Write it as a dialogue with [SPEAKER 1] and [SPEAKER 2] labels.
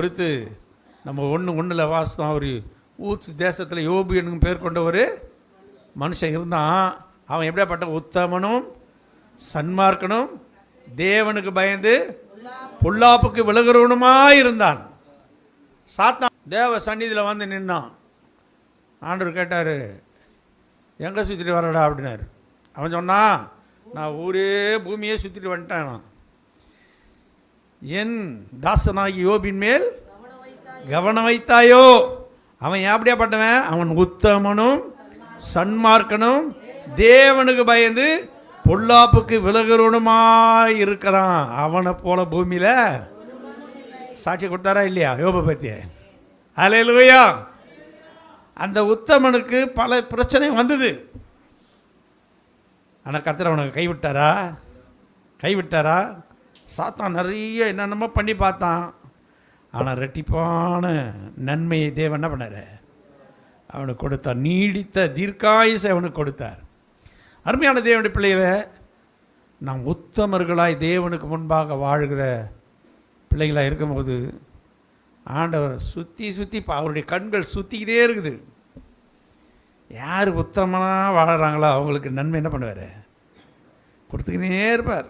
[SPEAKER 1] குறித்து நம்ம ஒன்றில் வாசித்தோம். அவர் ஊத்ஸ் தேசத்தில் யோபு என்னும் பேர் கொண்ட ஒரு மனுஷன் இருந்தான். அவன் எப்படியாப்பட்ட உத்தமனும் சன்மார்க்கனும் தேவனுக்கு பயந்து பொல்லாப்புக்கு விலகுறவனுமாய் இருந்தான். சாத்தான் தேவ சந்நிதியில் வந்து நின்னான். ஆண்டவர் கேட்டார், எங்கே சுற்றிட்டு வரடா அப்படின்னாரு. அவன் சொன்னான், நான் ஊரே பூமியே சுற்றிட்டு வந்துட்டேன். என் தாசனாகி யோபின் மேல் கவனம் வைத்தாயோ. அவன் எப்படியாப்பட்டவன்? அவன் உத்தமனும் சன்மார்க்கனும் தேவனுக்கு பயந்து பொல்லாப்புக்கு விலகுறவனுமாய் இருக்கிறான். அவனை போல பூமியில் சாட்சி கொடுத்தாரா இல்லையா யோபை பற்றி? அல்லேலூயா. அந்த உத்தமனுக்கு பல பிரச்சனை வந்தது. ஆனால் கர்த்தர் அவனுக்கு கைவிட்டாரா? சாத்தான் நிறைய என்னென்னமோ பண்ணி பார்த்தான். ஆனால் ரெட்டிப்பான நன்மையை தேவன் என்ன பண்ணார்? அவனுக்கு கொடுத்தார். நீடித்த தீர்க்காயுசை அவனுக்கு கொடுத்தார். அருமையான தேவனுடைய பிள்ளைகளை, நாம் உத்தமர்களாய் தேவனுக்கு முன்பாக வாழ்கிற பிள்ளைகளாக இருக்கும்போது ஆண்டவர் சுற்றி அவருடைய கண்கள் சுற்றிக்கிட்டே இருக்குது. யார் உத்தமனாக வாழறாங்களோ அவங்களுக்கு நன்மை என்ன பண்ணுவார்? கொடுத்துக்கினே இருப்பார்.